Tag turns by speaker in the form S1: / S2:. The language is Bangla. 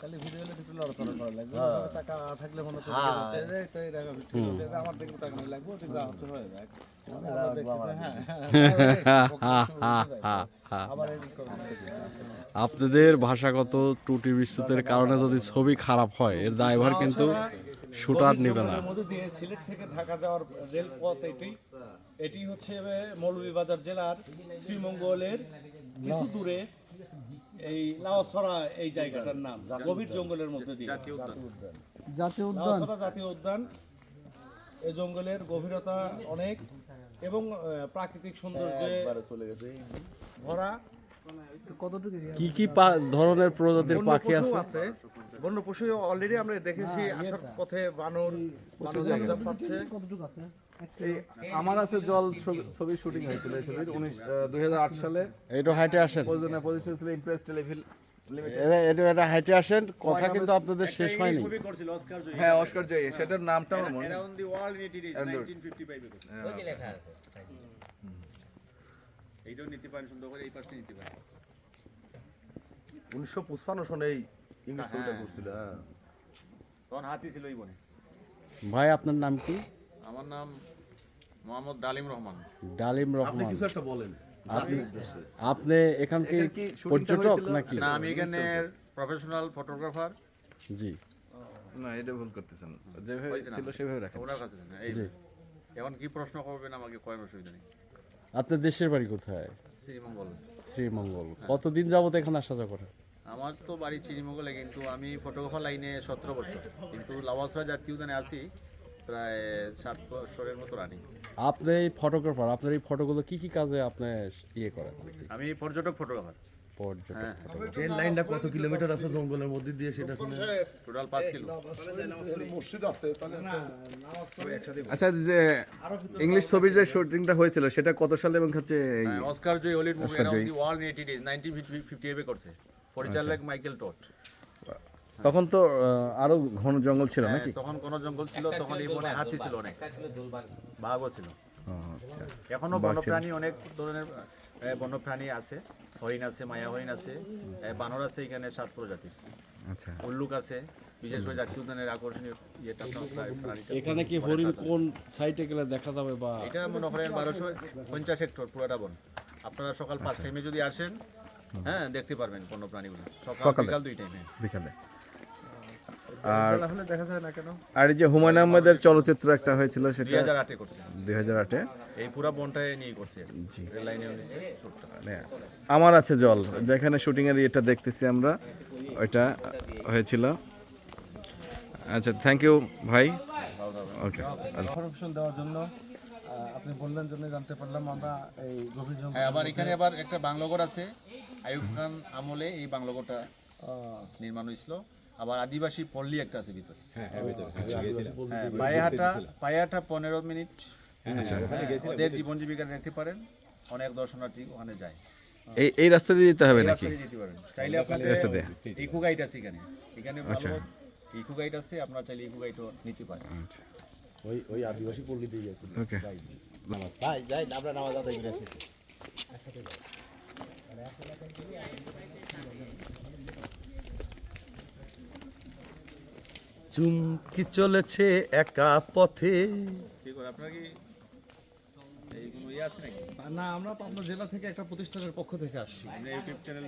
S1: খালি ভিডিও হলে একটু লড়াচড়া করা লাগবে টাকা থাকলে মনে তো এই তো এই টাকা বিক্রি করতে আমার দেখতে টাকা নাই লাগবে ওদিকে যা হচ্ছে হয়ে যায়
S2: আপনাদের ভাষাগত ত্রুটি বিচ্যুতির কারণে যদি ছবি খারাপ হয় এর দায়ভার কিন্তু শুটার নেবে না।
S1: মধ্যে দিয়ে সিলেট থেকে ঢাকা যাওয়ার রেলপথ এটি হচ্ছে মৌলভীবাজার জেলার শ্রীমঙ্গলের কিছু দূরে এই লাউছড়া এই জায়গাটার নাম গভীর জঙ্গলের মধ্যে দিয়ে জাতীয় উদ্যান জাতীয় উদ্যান। এই জঙ্গলের গভীরতা অনেক এবং প্রাকৃতিক সৌন্দর্যে ভরা।
S2: কি কি ধরনের প্রজাতির পাখি আছে?
S1: বন্য পশু অলরেডি আমরা দেখেছি আসার পথে বানর পাচ্ছে।
S3: আমার আছে জল ছবি শুটিং হয়েছিল এই ছবির 2008 সালে।
S2: এইটা হাইটে আসেন,
S3: পজিশন ছিল ইমপ্রেস টেলিভিশন।
S2: এটা হাইটে আসেন, কথা কিন্তু আপনাদের শেষ হয়নি।
S3: হ্যাঁ, অস্কার জয়ী, সেটার নামটা আমার মনে
S4: Around the world it is 1955 ওই লেখা আছে। এইটাও নিতে পারেন সুন্দর করে এই পাশটা নিতে পারেন।
S1: 1955 সনে ইংলিশ ছবিটা করছিল। হ্যাঁ,
S4: তখন হাতি ছিল এই বনে।
S2: ভাই আপনার নাম কি?
S4: আমার নাম মোহাম্মদ ডালিম রহমান।
S2: ডালিম
S1: আপনি
S2: রহমান।
S1: কিছু একটা বলেন।
S2: আপনি এখানকার পর্যটক নাকি?
S4: না, আমি এখানে প্রফেশনাল ফটোগ্রাফার।
S2: জি,
S3: না, এটা ভুল করতেছেন, যেভাবে ছিল সেভাবে রাখেন।
S4: ওরা কাছে না এই এখন কি প্রশ্ন করবেন আমাকে, কয়ের অসুবিধা নেই।
S2: আপনার দেশের বাড়ি কোথায়?
S4: শ্রীমঙ্গল।
S2: শ্রীমঙ্গল। কতদিন যাবত এখানে আসা যাওয়া করেন?
S4: আমার তো বাড়ি শ্রীমঙ্গলে, কিন্তু আমি ফটোগ্রাফার লাইনে 17 বছর, কিন্তু লাউছড়া জাতীয় উদ্যানে আছি প্রায় 7 বছরের মতো রানি।
S2: আপনি এই ফটোগ্রাফার, আপনার এই ফটোগুলো কি কি কাজে আপনি ইয়ে করেন?
S4: আমি পর্যটক ফটোগ্রাফার।
S2: পর্যটক।
S1: ট্রেন লাইনটা কত কিলোমিটার আছে জঙ্গলের মধ্যে দিয়ে সেটা শুনে
S4: টোটাল 5 কিলো।
S3: আচ্ছা, যে ইংলিশ ছবির যে শুটিংটা হয়েছিল সেটা কত সালে এবং হচ্ছে
S4: Oscar Joyee Hollywood movie around the world in 80 days 1958 এ করছে পরিচালক মাইকেল টট।
S3: তখন তো আরো ঘন জঙ্গল ছিল নাকি?
S4: তখন কোন জঙ্গল ছিল, তখন এই বনে হাতি ছিল অনেক, বাঘও ছিল।
S3: আচ্ছা,
S4: এখনো বন্যপ্রাণী অনেক ধরনের বন্যপ্রাণী আছে, হরিণ আছে, মায়া হরিণ আছে, বানর আছে এখানে 7 প্রজাতির।
S3: আচ্ছা,
S4: উল্লুক আছে, বিশেষ করে জাতীয় উদ্যানের আকর্ষণীয় ইয়েটা প্রাণীটা।
S2: এখানে কি হরিণ কোন সাইটে গেলে দেখা যাবে? বা
S4: এটা মনে করেন 1250 হেক্টর পুরোটা বন। আপনারা সকাল 5 টাইমে যদি আসেন, হ্যাঁ, দেখতে পারবেন বন্যপ্রাণীগুলো। সকাল বিকাল 2 টাইমে
S3: বিকালে।
S1: আর তাহলে দেখা যায় না কেন?
S3: আর এই যে হুমায়ুন আহমেদের চলচ্চিত্র একটা হয়েছিল সেটা
S4: 2008 এ করছে।
S3: 2008-এ
S4: এই পুরো বনটায় নিয়ে করছে। রেল লাইনে নিচে শুটটা।
S3: আমার আছে জল, যেখানে শুটিং এর এটা দেখতেছি আমরা, ওইটা হয়েছিল। আচ্ছা, থ্যাংক ইউ ভাই। ওকে,
S1: ইনফরমেশন দেওয়ার জন্য আপনি বললেন জন্য জানতে পারলাম আমরা এই গভীর জঙ্গল।
S4: আবার এখানে আবার একটা বাংলোঘর আছে, আইয়ুব খান আমলে এই বাংলোঘরটা নির্মাণ হয়েছিল। আবার আদিবাসী পল্লী একটা আছে ভিতরে। পায়ে হাঁটা 15 মিনিট। ওদের জীবন জীবিকা দেখতে পারেন, অনেক দর্শনার্থী ওখানে যায়।
S3: এই রাস্তা দিয়ে যেতে হবে
S4: এই
S3: নাকি?
S4: রাস্তা দিয়ে যেতে পারেন। চাইলে আপনাদের ইকো গাইড আছে এখানে, ভালো ইকো গাইড আছে, আপনারা চাইলে ইকো গাইডও নিতে পারেন।
S3: আচ্ছা,
S1: ওই আদিবাসী পল্লীতেই গেছে।
S3: ওকে।
S4: ভাই যাই আমরা নামাজ আদায় করে আসি।
S1: চুমকি চলেছে একা পথে।
S4: ঠিক আছে, আপনার কি এই কোনো ইয়ে আছে নাকি?
S1: না, আমরা পাবনা জেলা থেকে একটা প্রতিষ্ঠানের পক্ষ থেকে আসছি।
S4: YouTube channel